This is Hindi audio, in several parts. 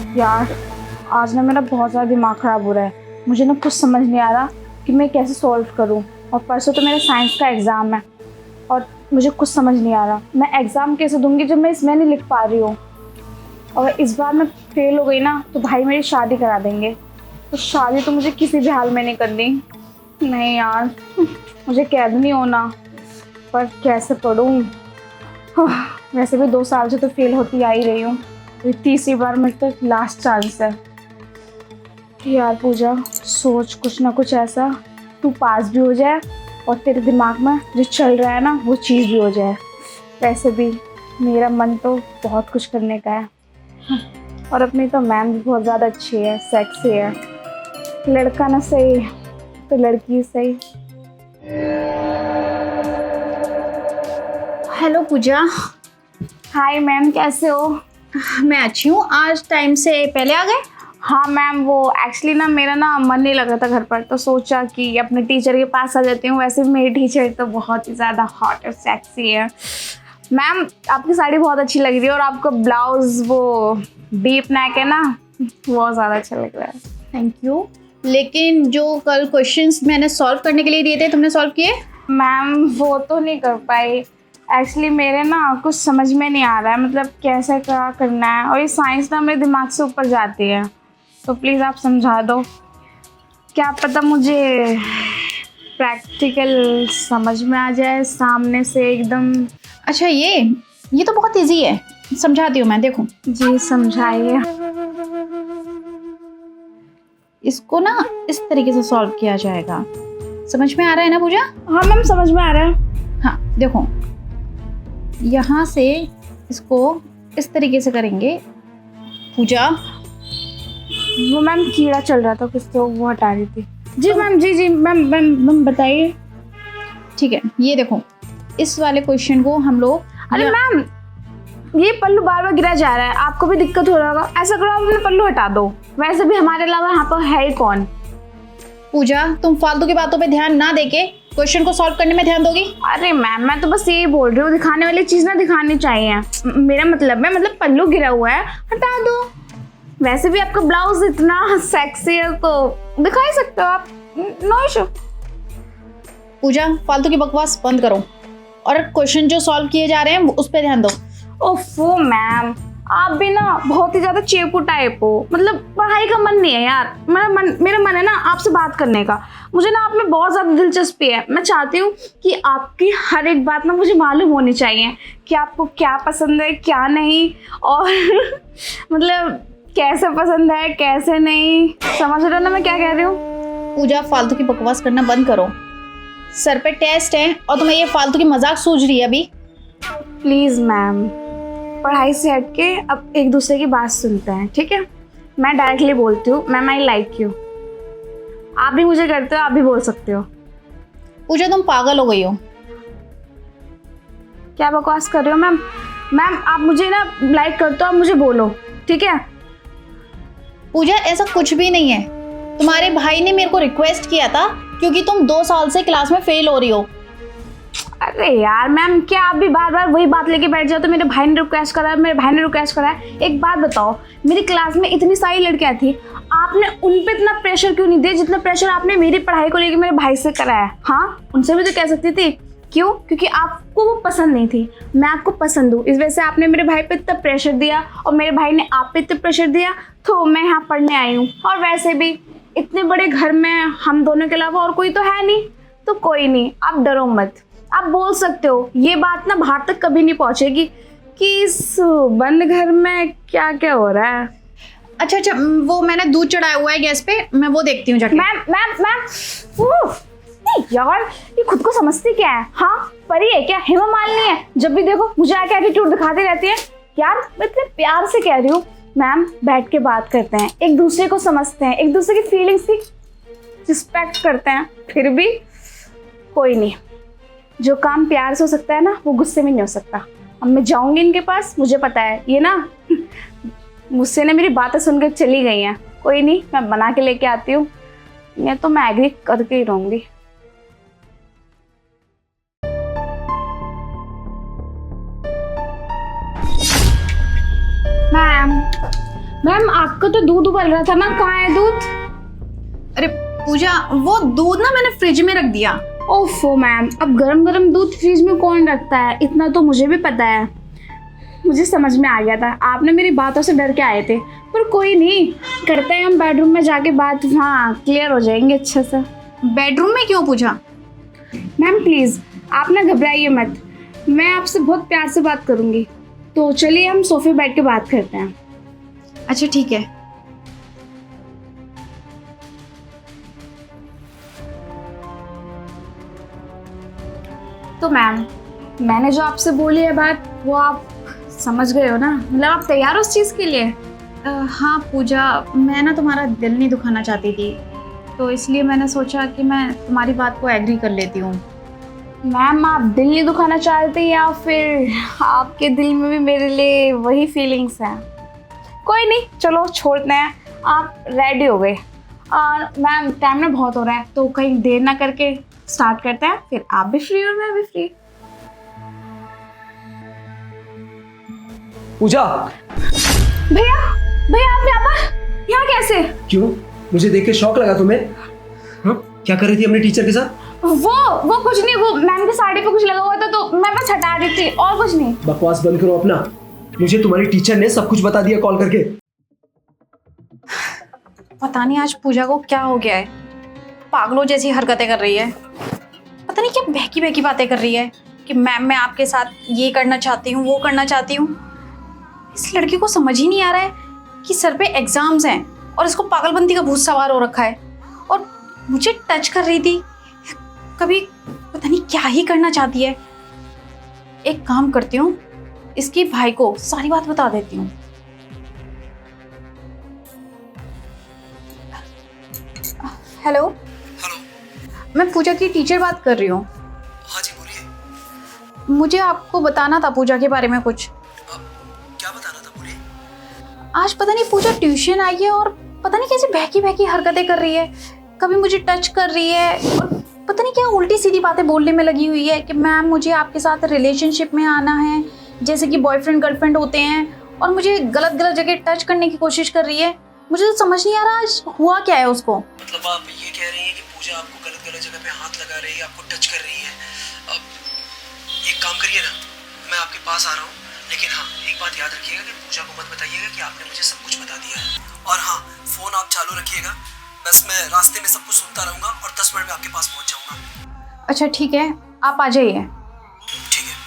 यार आज ना मेरा बहुत ज़्यादा दिमाग ख़राब हो रहा है। मुझे ना कुछ समझ नहीं आ रहा कि मैं कैसे सॉल्व करूं। और परसों तो मेरा साइंस का एग्ज़ाम है और मुझे कुछ समझ नहीं आ रहा मैं एग्ज़ाम कैसे दूंगी जब मैं इसमें नहीं लिख पा रही हूँ। और इस बार मैं फेल हो गई ना तो भाई मेरी शादी करा देंगे। तो शादी तो मुझे किसी भी हाल में नहीं करनी। नहीं यार मुझे कैद नहीं होना, पर कैसे पढ़ूँ। वैसे भी 2 साल से तो फेल होती आ ही रही हूँ। ये तीसरी बार मेरे तो लास्ट चांस है। यार पूजा सोच कुछ ना कुछ ऐसा तू पास भी हो जाए और तेरे दिमाग में जो चल रहा है ना वो चीज़ भी हो जाए। वैसे भी मेरा मन तो बहुत कुछ करने का है। और अपनी तो मैम भी बहुत ज़्यादा अच्छी है, सेक्सी है। लड़का ना सही तो लड़की सही। हेलो पूजा। हाय मैम, कैसे हो? मैं अच्छी हूँ। आज टाइम से पहले आ गए? हाँ मैम, वो एक्चुअली ना मेरा ना मन नहीं लग रहा था घर पर, तो सोचा कि अपने टीचर के पास आ जाती हूँ। वैसे भी मेरी टीचर तो बहुत ही ज़्यादा हॉट और सेक्सी है। मैम आपकी साड़ी बहुत अच्छी लग रही है और आपका ब्लाउज़ वो डीप नेक है ना, बहुत ज़्यादा अच्छा लग रहा है। Thank you. लेकिन जो कल क्वेश्चंस मैंने सॉल्व करने के लिए दिए थे तुमने सॉल्व किए? मैम वो तो नहीं कर पाई। एक्चुअली मेरे ना कुछ समझ में नहीं आ रहा है, मतलब कैसे क्या करना है। और ये साइंस ना मेरे दिमाग से ऊपर जाती है, तो प्लीज़ आप समझा दो। क्या पता मुझे प्रैक्टिकल समझ में आ जाए सामने से एकदम। अच्छा ये तो बहुत इजी है, समझाती हूँ मैं। देखो जी समझाइए। इसको ना इस तरीके से सॉल्व किया जाएगा। समझ में आ रहा है ना पूजा? हाँ मैम समझ में आ रहा है। हाँ देखो, यहाँ से इसको इस तरीके से करेंगे पूजा। वो मैम कीड़ा चल रहा था कुछ, तो वो हटा रही थी। जी मैम, जी मैम बताइए। ठीक है, ये देखो इस वाले क्वेश्चन को हम लोग अरे मैम ये पल्लू बार बार गिरा जा रहा है, आपको भी दिक्कत हो रहा होगा। ऐसा करो आप अपने पल्लू हटा दो। वैसे भी हमारे अलावा यहाँ पर है ही कौन। पूजा तुम फालतू की बातों पे ध्यान ना देके क्वेश्चन को सॉल्व करने में ध्यान दोगी? अरे मैम मैं तो बस यही बोल रही हूँ, दिखाने वाली चीज़ ना दिखानी चाहिए। मेरा मतलब है, मतलब पल्लू गिरा हुआ है हटा दो। वैसे भी आपका ब्लाउज इतना सेक्सी है तो दिखा ही सकते हो आप, नो इशू। पूजा फालतू की बकवास बंद करो और क्वेश्चन जो सॉल्व किए जा रहे हैं उस पर ध्यान दो। ओफो मैम, आप भी ना बहुत ही ज्यादा चेपू टाइप हो। मतलब पढ़ाई का मन नहीं है यार। मेरा मन है ना आपसे बात करने का। मुझे ना आप में बहुत ज्यादा दिलचस्पी है। मैं चाहती हूँ कि आपकी हर एक बात ना मुझे मालूम होनी चाहिए कि आपको क्या पसंद है क्या नहीं, और मतलब कैसे पसंद है कैसे नहीं। समझ रहे हो ना मैं क्या कह रही हूँ? पूजा फालतू की बकवास करना बंद करो। सर पे टेस्ट है और तुम्हें ये फालतू की मजाक सूझ रही है अभी? प्लीज मैम, पढ़ाई से हट के अब एक दूसरे की बात सुनते हैं, ठीक है? मैं डायरेक्टली बोलती हूँ, मैम आई लाइक यू। आप भी मुझे करते हो, आप भी बोल सकते हो। पूजा तुम पागल हो गई हो। क्या बकवास कर रहे हो मैम? मैम आप मुझे ना लाइक करते हो, आप मुझे बोलो, ठीक है? पूजा ऐसा कुछ भी नहीं है। तुम्हारे भाई ने मेरे को रिक्वेस्ट किया था क्योंकि तुम 2 साल से क्लास में फेल हो रही हो। अरे यार मैम, क्या आप भी बार बार वही बात लेके बैठ जाओ? तो मेरे भाई ने रिक्वेस्ट करा है, मेरे भाई ने रिक्वेस्ट करा है। एक बात बताओ, मेरी क्लास में इतनी सारी लड़कियां थी, आपने उन पे इतना प्रेशर क्यों नहीं दिया जितना प्रेशर आपने मेरी पढ़ाई को लेकर मेरे भाई से कराया? हाँ उनसे भी तो कह सकती थी। क्यों? क्योंकि आपको वो पसंद नहीं थी, मैं आपको पसंद हूँ, इस वजह से आपने मेरे भाई पे इतना प्रेशर दिया और मेरे भाई ने आप पे इतना प्रेशर दिया, तो मैं यहाँ पढ़ने आई हूँ। और वैसे भी इतने बड़े घर में हम दोनों के अलावा और कोई तो है नहीं, तो कोई नहीं, आप डरो मत। आप बोल सकते हो। ये बात ना बाहर तक कभी नहीं पहुंचेगी कि इस बंद घर में क्या क्या हो रहा है। अच्छा वो मैंने दूध चढ़ाया हुआ है गैस पे, मैं वो देखती हूँ जाके। मैम मैम मैम नहीं यार, ये खुद को समझती क्या है? हाँ परी है क्या, हेमा मालिनी है? जब भी देखो मुझे आके एटीट्यूड दिखाती रहती है। यार मैं इतने प्यार से कह रही हूँ मैम, बैठ के बात करते हैं, एक दूसरे को समझते हैं, एक दूसरे की फीलिंग्स की रिस्पेक्ट करते हैं। फिर भी कोई नहीं, जो काम प्यार से हो सकता है ना वो गुस्से में नहीं हो सकता। अब मैं जाऊंगी इनके पास, मुझे पता है ये ना मुझसे ना मेरी बातें सुनकर चली गई हैं। कोई नहीं, मैं बना के लेके आती हूँ, मैं तो मैं एग्री करके ही रहूंगी। मैम मैम आपका तो दूध उबल रहा था ना, कहाँ है दूध? अरे पूजा, वो दूध ना मैंने फ्रिज में रख दिया। ओफो मैम, अब गरम गरम दूध फ्रिज में कौन रखता है? इतना तो मुझे भी पता है। मुझे समझ में आ गया था, आपने मेरी बातों से डर के आए थे। पर कोई नहीं, करते हैं हम बेडरूम में जाके बात, हाँ क्लियर हो जाएंगे अच्छे से। बेडरूम में क्यों पूजा? मैम प्लीज़ आप ना घबराइए मत, मैं आपसे बहुत प्यार से बात करूँगी। तो चलिए हम सोफे बैठ के बात करते हैं। अच्छा ठीक है। तो मैम, मैंने जो आपसे बोली है बात, वो आप समझ गए हो ना? मतलब आप तैयार हो उस चीज़ के लिए? हाँ पूजा, मैं ना तुम्हारा दिल नहीं दुखाना चाहती थी, तो इसलिए मैंने सोचा कि मैं तुम्हारी बात को एग्री कर लेती हूँ। मैम आप दिल नहीं दुखाना चाहते या फिर आपके दिल में भी मेरे लिए वही फीलिंग्स हैं? कोई नहीं, चलो छोड़ते हैं, आप रेडी हो गए। और मैम टाइम ना बहुत हो रहा है, तो कहीं देर ना करके स्टार्ट करते हैं, फिर आप भी फ्री हो मैं भी फ्री। पूजा, भैया भैया आप यहाँ कैसे? क्यों? मुझे देख के शौक लगा तुम्हें? हाँ, क्या कर रही थी अपने टीचर के साथ? वो कुछ नहीं, वो मैम की साड़ी पे कुछ लगा हुआ था तो मैं बस हटा रही थी, और कुछ नहीं। बकवास बंद करो अपना। मुझे तुम्हारी टीचर ने सब कुछ बता दिया कॉल करके। पता नहीं आज पूजा को क्या हो गया है, पागलों जैसी हरकतें कर रही है। पता नहीं क्या बहकी बहकी बातें कर रही है कि मैम मैं आपके साथ ये करना चाहती हूँ, वो करना चाहती हूँ। इस लड़की को समझ ही नहीं आ रहा है कि सर पे एग्जाम्स हैं और इसको पागलपंती का भूत सवार हो रखा है। और मुझे टच कर रही थी, कभी पता नहीं क्या ही करना चाहती है। एक काम करती हूँ, इसके भाई को सारी बात बता देती हूँ। Hello hello. मैं पूजा की टीचर बात कर रही हूँ। हाँ जी बोलिए। मुझे आपको बताना था पूजा के बारे में कुछ। क्या बताना था, बोलिए। आज पता नहीं पूजा ट्यूशन आई है और पता नहीं कैसी बहकी बहकी हरकतें कर रही है। कभी मुझे टच कर रही है और पता नहीं क्या उल्टी सीधी बातें बोलने में लगी हुई है कि मैम मुझे आपके साथ रिलेशनशिप में आना है, जैसे कि बॉयफ्रेंड गर्लफ्रेंड होते हैं, और मुझे गलत गलत जगह टच करने की कोशिश कर रही है। मुझे तो समझ नहीं आ रहा आज हुआ क्या है उसको। मतलब आप ये कह रही हैं कि पूजा आपको गलत गलत जगह पे हाथ लगा रही है, आपको टच कर रही है। अब एक काम करिए ना, मैं आपके पास आ रहा हूँ, लेकिन हाँ एक बात याद रखिएगा कि पूजा को मत बताइएगा कि आपने मुझे सब कुछ बता दिया है। और हाँ, फोन आप चालू रखिएगा, बस मैं रास्ते में सब कुछ सुनता रहूंगा और 10 मिनट में आपके पास पहुंच जाऊंगा। अच्छा ठीक है, आप आ जाइए। ठीक है।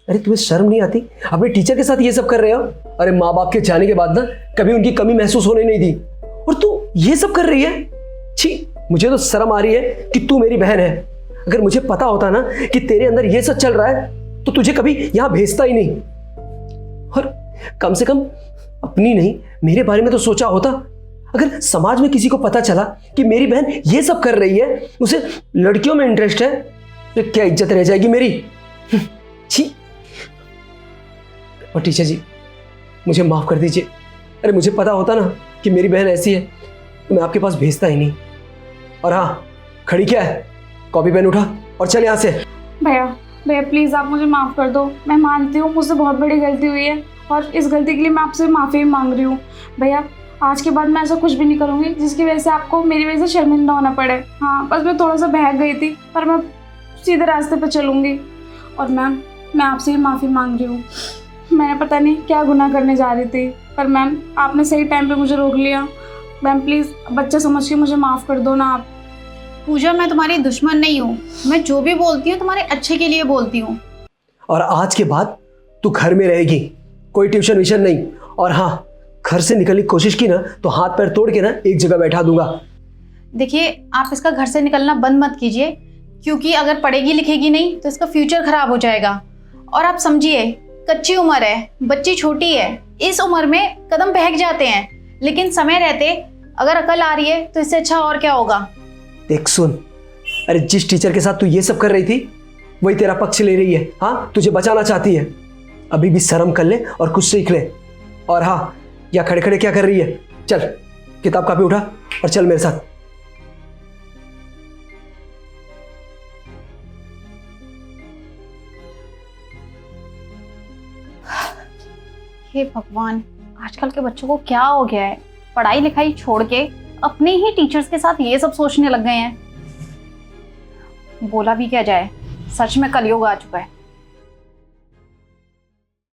अरे तुम्हें शर्म नहीं आती? अपने टीचर के साथ ये सब कर रहे हो? अरे माँ बाप के जाने के बाद ना कभी उनकी कमी महसूस होने नहीं दी, और तू ये सब कर रही है? छी, मुझे तो शर्म आ रही है कि तू मेरी बहन है। अगर मुझे पता होता ना कि तेरे अंदर ये सब चल रहा है तो तुझे कभी यहां भेजता ही नहीं। और कम से कम अपनी नहीं, मेरे बारे में तो सोचा होता। अगर समाज में किसी को पता चला कि मेरी बहन ये सब कर रही है, उसे लड़कियों में इंटरेस्ट है, तो क्या इज्जत रह जाएगी मेरी? छी। और टीचर जी, मुझे माफ कर दीजिए। अरे मुझे पता होता ना कि मेरी बहन ऐसी है तो मैं आपके पास भेजता ही नहीं। और हाँ, खड़ी क्या है? कॉपी पेन उठा और चल यहाँ से। भैया भैया प्लीज़ आप मुझे माफ़ कर दो, मैं मानती हूँ मुझसे बहुत बड़ी गलती हुई है और इस गलती के लिए मैं आपसे माफ़ी मांग रही हूँ। भैया आज के बाद मैं ऐसा कुछ भी नहीं करूँगी जिसकी वजह से आपको मेरी वजह से शर्मिंदा होना पड़े। हाँ बस मैं थोड़ा सा बहक गई थी, पर मैं सीधे रास्ते पर चलूँगी। और मैम मैं आपसे ही माफ़ी मांग रही हूँ, मैंने पता नहीं क्या गुनाह करने जा रही थी, पर मैम आपने सही टाइम पे मुझे रोक लिया। मैम प्लीज़ बच्चा समझ के मुझे माफ़ कर दो ना आप। पूजा मैं तुम्हारी दुश्मन नहीं हूँ, मैं जो भी बोलती हूँ तुम्हारे अच्छे के लिए बोलती हूँ। और आज के बाद तू घर में रहेगी, कोई ट्यूशन विशन नहीं। और हाँ, घर से निकलने की कोशिश की ना तो हाथ पैर तोड़ के ना एक जगह बैठा दूंगा। देखिए आप इसका घर से निकलना बंद मत कीजिए, क्योंकि अगर पढ़ेगी लिखेगी नहीं तो इसका फ्यूचर खराब हो जाएगा। और आप समझिए कच्ची उम्र है, बच्ची छोटी है, इस उम्र में कदम बहक जाते हैं, लेकिन समय रहते अगर अकल आ रही है तो इससे अच्छा और क्या होगा। देख सुन, अरे जिस टीचर के साथ तू ये सब कर रही थी वही तेरा पक्ष ले रही है। हाँ, तुझे बचाना चाहती है। अभी भी शर्म कर ले और कुछ सीख ले। और हाँ, या खड़े खड़े क्या कर रही है? चल किताब कापी उठा और चल मेरे साथ। हे भगवान, आजकल के बच्चों को क्या हो गया है, पढ़ाई लिखाई छोड़ के अपने ही टीचर्स के साथ ये सब सोचने लग गए हैं। बोला भी क्या जाए, सच में कलयुग आ चुका है।